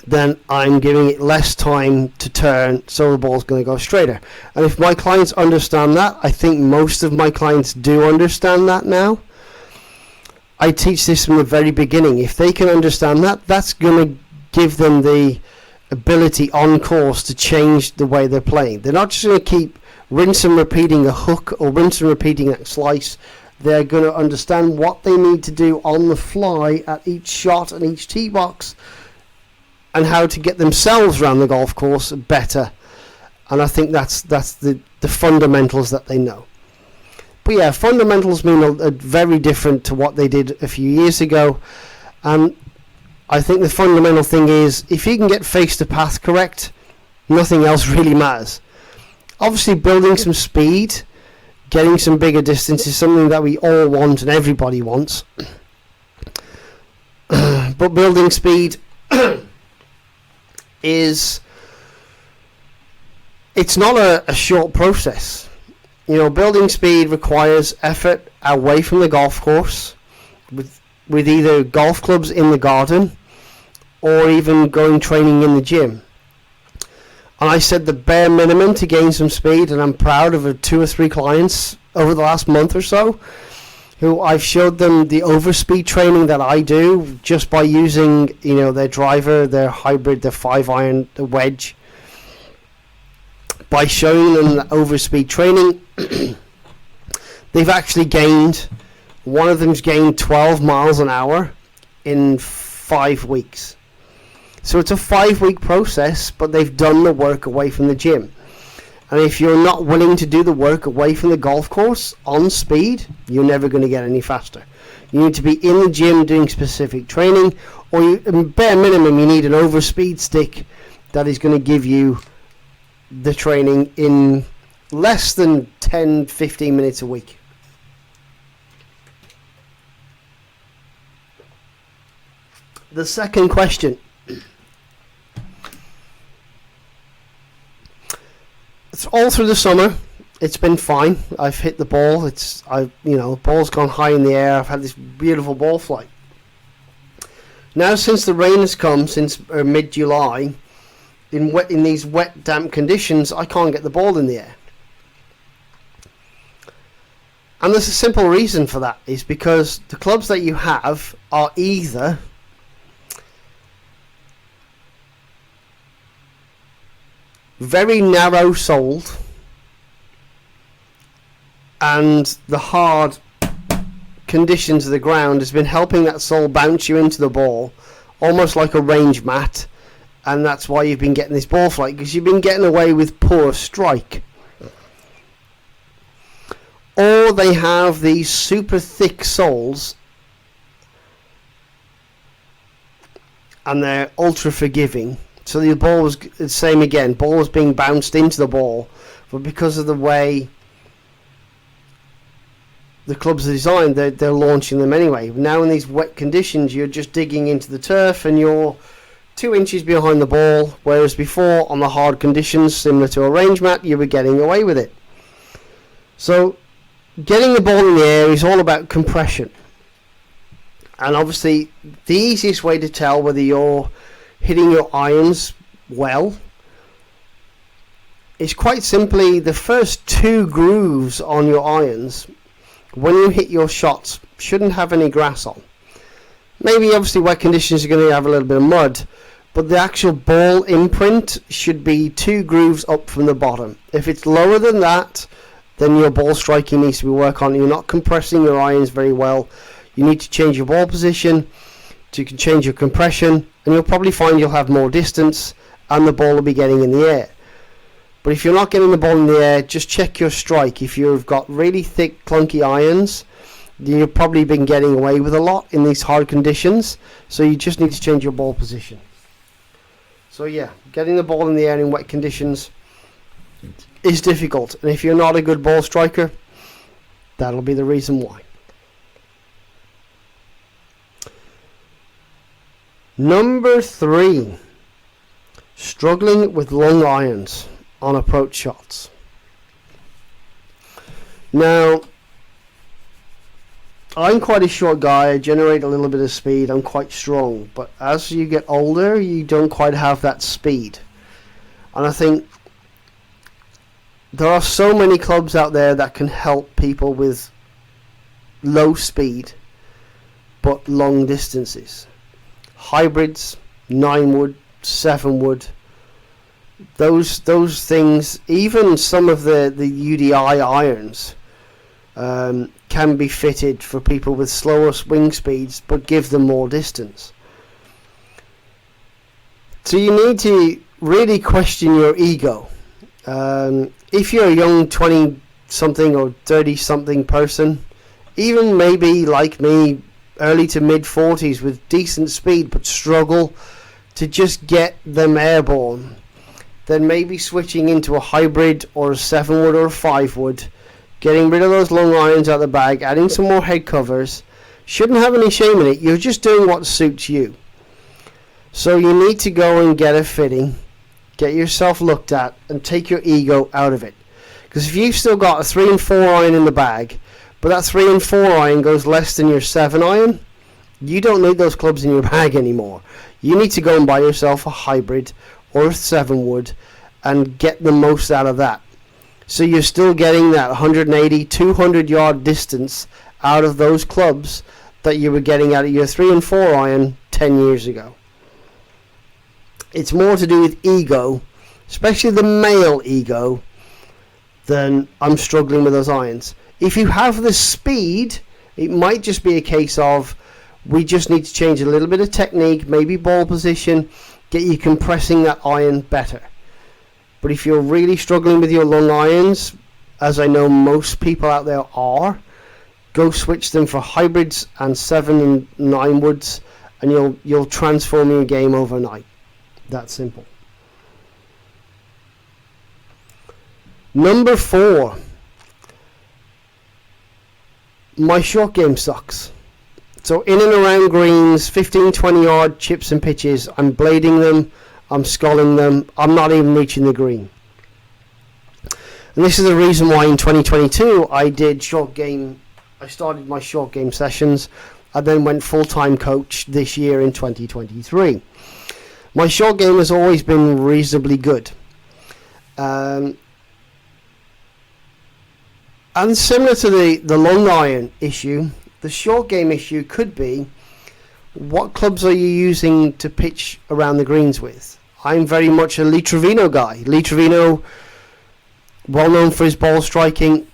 Speaker 1: then I'm giving it less time to turn, so the ball's going to go straighter. And if my clients understand that, I think most of my clients do understand that now. I teach this from the very beginning. If they can understand that, that's going to give them the ability on course to change the way they're playing. They're not just going to keep rinse and repeating a hook or rinse and repeating a slice. They're going to understand what they need to do on the fly at each shot and each tee box, and how to get themselves around the golf course better. And I think that's the fundamentals that they know. But yeah, fundamentals mean a very different to what they did a few years ago. And I think the fundamental thing is, if you can get face to path correct, nothing else really matters. Obviously, building some speed, getting some bigger distance is something that we all want and everybody wants. But building speed it's not a short process. Building speed requires effort away from the golf course, with either golf clubs in the garden or even going training in the gym. And I said the bare minimum to gain some speed, and I'm proud of 2 or 3 clients over the last month or so who I've showed them the overspeed training that I do just by using, their driver, their hybrid, their 5-iron, the wedge. By showing them the overspeed training, they've actually gained, one of them's gained 12 miles an hour in 5 weeks. So it's a 5-week process, but they've done the work away from the gym. And if you're not willing to do the work away from the golf course on speed, you're never going to get any faster. You need to be in the gym doing specific training, or bare minimum, you need an overspeed stick that is going to give you the training in less than 10-15 minutes a week. The second question. It's all through the summer. It's been fine. I've hit the ball. The ball's gone high in the air. I've had this beautiful ball flight. Now, since the rain has come, since mid-July, in these wet, damp conditions, I can't get the ball in the air. And there's a simple reason for that, is because the clubs that you have are either very narrow soled, and the hard conditions of the ground has been helping that sole bounce you into the ball almost like a range mat, and that's why you've been getting this ball flight, because you've been getting away with poor strike. Or they have these super thick soles and they're ultra forgiving. So the ball was the same again. Ball was being bounced into the ball, but because of the way the clubs are designed, they're launching them anyway. Now in these wet conditions, you're just digging into the turf and you're 2 inches behind the ball, whereas before on the hard conditions, similar to a range mat, you were getting away with it. So getting the ball in the air is all about compression. And obviously the easiest way to tell whether you're hitting your irons well is quite simply the first 2 grooves on your irons when you hit your shots shouldn't have any grass on. Maybe obviously wet conditions are going to have a little bit of mud, but the actual ball imprint should be 2 grooves up from the bottom. If it's lower than that, then your ball striking needs to be worked on. You're not compressing your irons very well. You need to change your ball position, so you can change your compression, and you'll probably find you'll have more distance and the ball will be getting in the air. But if you're not getting the ball in the air, just check your strike. If you've got really thick, clunky irons, you've probably been getting away with a lot in these hard conditions, so you just need to change your ball position. So yeah, getting the ball in the air in wet conditions is difficult, and if you're not a good ball striker, that'll be the reason why. Number 3, struggling with long irons on approach shots. Now, I'm quite a short guy. I generate a little bit of speed. I'm quite strong. But as you get older, you don't quite have that speed. And I think there are so many clubs out there that can help people with low speed but long distances. Hybrids, 9-wood, 7-wood, those things, even some of the UDI irons can be fitted for people with slower swing speeds but give them more distance. So you need to really question your ego. If you're a young 20-something or 30-something person, even maybe like me, early to mid-40s with decent speed but struggle to just get them airborne, then maybe switching into a hybrid or a 7-wood or a 5-wood, getting rid of those long irons out of the bag, adding some more head covers, shouldn't have any shame in it. You're just doing what suits you. So you need to go and get a fitting, get yourself looked at, and take your ego out of it. Because if you've still got a 3 and 4 iron in the bag, but that 3 and 4 iron goes less than your 7 iron, you don't need those clubs in your bag anymore. You need to go and buy yourself a hybrid or a 7-wood and get the most out of that. So you're still getting that 180, 200 yard distance out of those clubs that you were getting out of your 3 and 4 iron 10 years ago. It's more to do with ego, especially the male ego, than I'm struggling with those irons. If you have the speed, it might just be a case of we just need to change a little bit of technique, maybe ball position, get you compressing that iron better. But if you're really struggling with your long irons, as I know most people out there are, go switch them for hybrids and 7 and 9 woods, and you'll transform your game overnight. That simple. Number 4. My short game sucks. So in and around greens, 15, 20 yard chips and pitches, I'm blading them, I'm sculling them, I'm not even reaching the green. And this is the reason why in 2022 I started my short game sessions. I then went full-time coach this year in 2023. My short game has always been reasonably good. And similar to the long iron issue, the short game issue could be, what clubs are you using to pitch around the greens with? I'm very much a Lee Trevino guy. Lee Trevino, well known for his ball striking,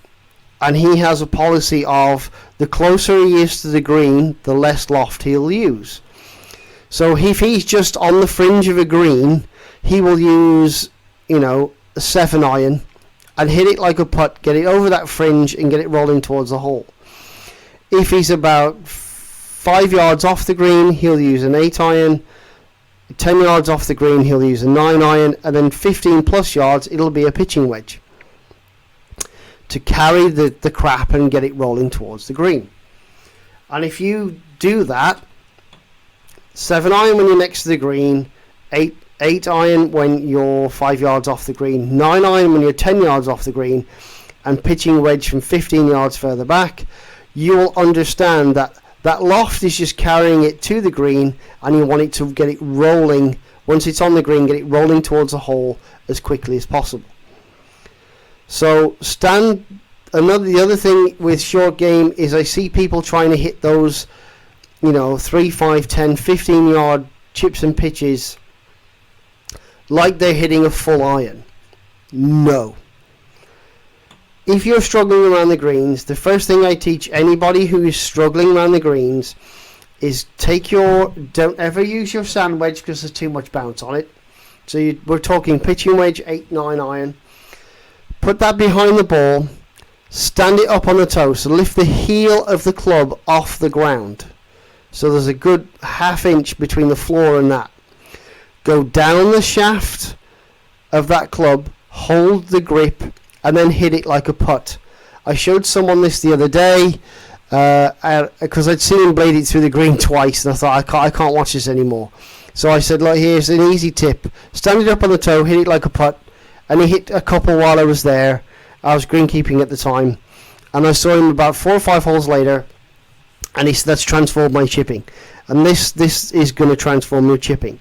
Speaker 1: and he has a policy of the closer he is to the green, the less loft he'll use. So if he's just on the fringe of a green, he will use, a 7 iron and hit it like a putt, get it over that fringe and get it rolling towards the hole. If he's about 5 yards off the green, he'll use an 8 iron. 10 yards off the green, he'll use a 9 iron. And then 15 plus yards, it'll be a pitching wedge to carry the crap and get it rolling towards the green. And if you do that, 7 iron when you're next to the green, 8 iron when you're 5 yards off the green, 9 iron when you're 10 yards off the green, and pitching wedge from 15 yards further back, you will understand that loft is just carrying it to the green, and you want it to get it rolling. Once it's on the green, get it rolling towards the hole as quickly as possible. So the other thing with short game is I see people trying to hit those 3, 5, 10, 15 yard chips and pitches like they're hitting a full iron. No. If you're struggling around the greens, the first thing I teach anybody who is struggling around the greens is don't ever use your sand wedge because there's too much bounce on it. So we're talking pitching wedge, 8, 9 iron. Put that behind the ball, stand it up on the toe, so lift the heel of the club off the ground. So there's a good ½ inch between the floor and that. Go down the shaft of that club, hold the grip, and then hit it like a putt. I showed someone this the other day, because I'd seen him blade it through the green twice, and I thought I can't watch this anymore. So I said, look, here's an easy tip: stand it up on the toe, hit it like a putt. And he hit a couple while I was there. I was greenkeeping at the time, and I saw him about 4 or 5 holes later, and he said, that's transformed my chipping, and this is going to transform your chipping.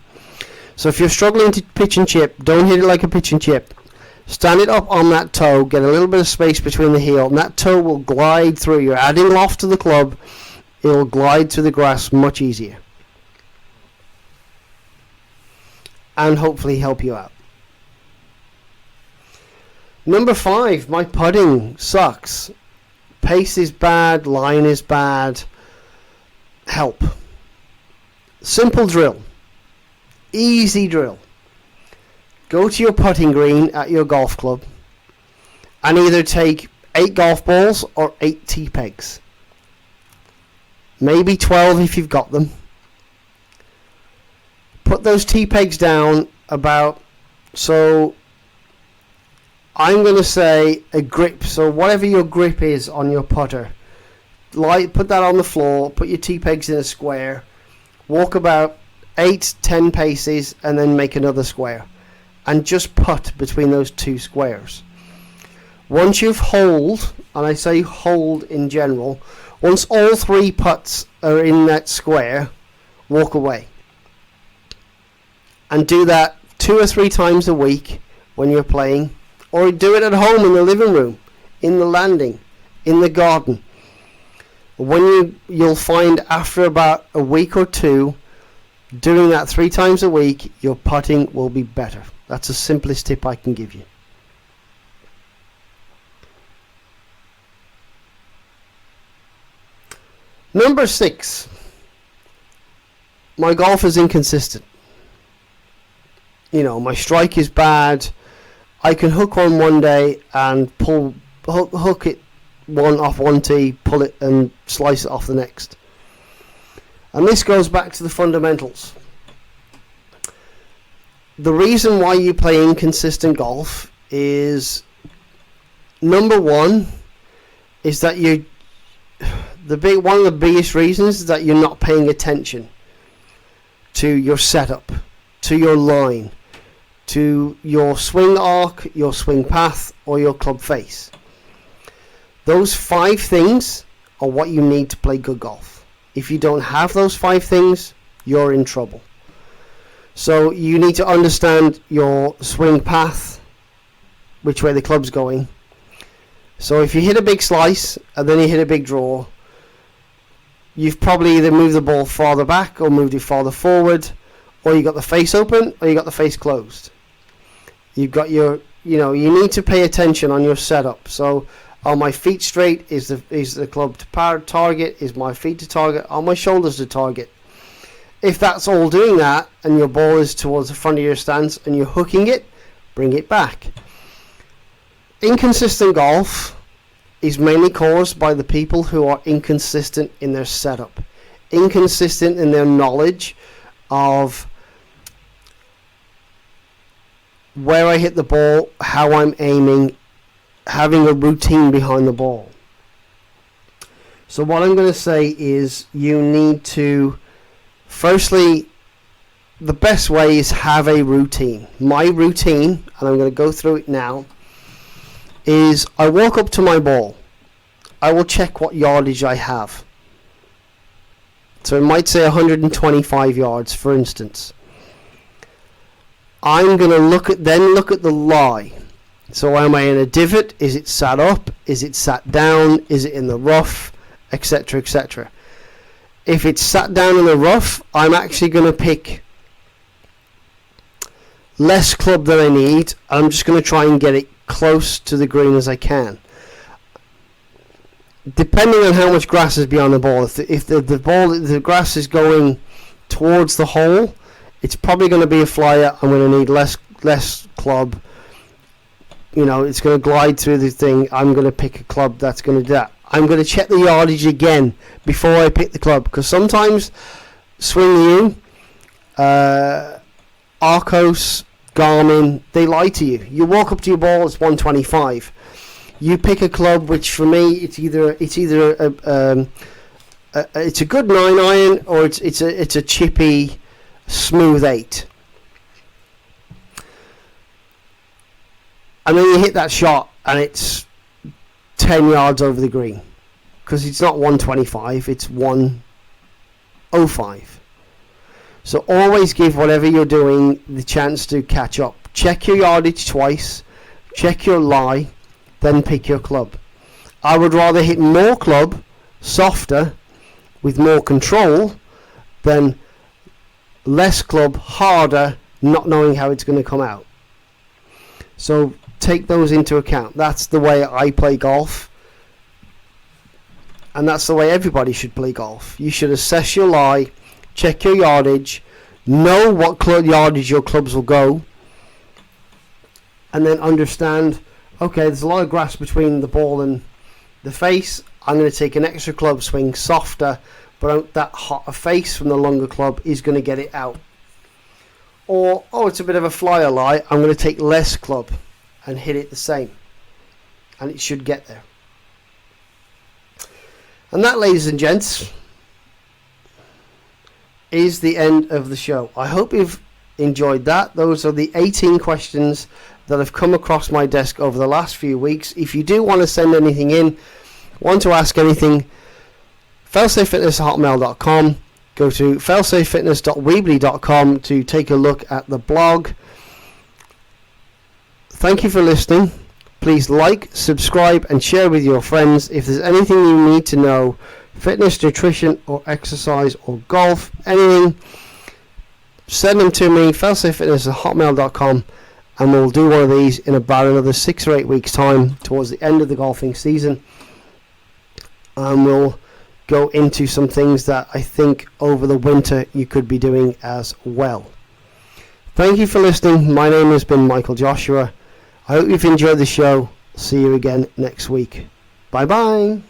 Speaker 1: So if you're struggling to pitch and chip, don't hit it like a pitch and chip. Stand it up on that toe, get a little bit of space between the heel, and that toe will glide through. You're adding loft to the club, it'll glide through the grass much easier, and hopefully help you out. Number 5, my putting sucks. Pace is bad, line is bad. Help. Simple drill. Easy drill. Go to your putting green at your golf club and either take 8 golf balls or 8 tee pegs. Maybe 12 if you've got them. Put those tee pegs down about, so I'm going to say a grip, so whatever your grip is on your putter, put that on the floor, put your tee pegs in a square, walk about 8-10 paces, and then make another square, and just putt between those 2 squares. Once you've holed, and I say hold in general, once all 3 putts are in that square, walk away. And do that 2 or 3 times a week when you're playing. Or do it at home in the living room, in the landing, in the garden. You'll find after about a week or 2, doing that 3 times a week, your putting will be better. That's the simplest tip I can give you. Number 6, my golf is inconsistent. My strike is bad. I can hook one day and hook it off one tee, pull it and slice it off the next. And this goes back to the fundamentals. The reason why you play inconsistent golf is, number 1, is that one of the biggest reasons is that you're not paying attention to your setup, to your line, to your swing arc, your swing path, or your club face. Those 5 things are what you need to play good golf. If you don't have those 5 things, you're in trouble. So you need to understand your swing path, which way the club's going. So if you hit a big slice and then you hit a big draw, you've probably either moved the ball farther back or moved it farther forward, or you got the face open or you got the face closed. You've got you need to pay attention on your setup. So are my feet straight? Is the club to target? Is my feet to target? Are my shoulders to target? If that's all doing that and your ball is towards the front of your stance and you're hooking it, bring it back. Inconsistent golf is mainly caused by the people who are inconsistent in their setup, inconsistent in their knowledge of where I hit the ball, how I'm aiming, having a routine behind the ball. So what I'm going to say is you need to, firstly, the best way is have a routine. My routine, and I'm going to go through it now, is I walk up to my ball. I will check what yardage I have. So it might say 125 yards, for instance. I'm going to look at the lie. So am I in a divot? Is it sat up? Is it sat down? Is it in the rough? Etc, etc. If it's sat down in the rough, I'm actually going to pick less club than I need. I'm just going to try and get it close to the green as I can. Depending on how much grass is behind the ball. If the grass is going towards the hole, it's probably going to be a flyer. I'm going to need less club. It's going to glide through the thing. I'm going to pick a club that's going to do that. I'm going to check the yardage again before I pick the club, because sometimes Swing Arcos, Garmin, they lie to you. You walk up to your ball, it's 125. You pick a club, which for me it's either it's a good 9 iron or it's a chippy smooth 8. And then you hit that shot and it's 10 yards over the green, because it's not 125, it's 105. So always give whatever you're doing the chance to catch up. Check your yardage twice, check your lie, then pick your club. I would rather hit more club, softer, with more control, than less club, harder, not knowing how it's going to come out. So take those into account. That's the way I play golf, and that's the way everybody should play golf. You should assess your lie, check your yardage, know what yardage your clubs will go, and then understand, okay, there's a lot of grass between the ball and the face. I'm going to take an extra club swing, softer, but that hotter face from the longer club is going to get it out. Or, oh, it's a bit of a flyer lie, I'm going to take less club and hit it the same, and it should get there. And that, ladies and gents, is the end of the show. I hope you've enjoyed that. Those are the 18 questions that have come across my desk over the last few weeks. If you do want to send anything in, want to ask anything, failsafefitness@hotmail.com. Go to failsafefitness.weebly.com to take a look at the blog. Thank you for listening. Please like, subscribe, and share with your friends. If there's anything you need to know, fitness, nutrition, or exercise, or golf, anything, send them to me, failsafefitness@hotmail.com, and we'll do one of these in about another 6 or 8 weeks' time, towards the end of the golfing season. And we'll go into some things that I think over the winter you could be doing as well. Thank you for listening. My name has been Michael Joshua. I hope you've enjoyed the show. See you again next week. Bye bye.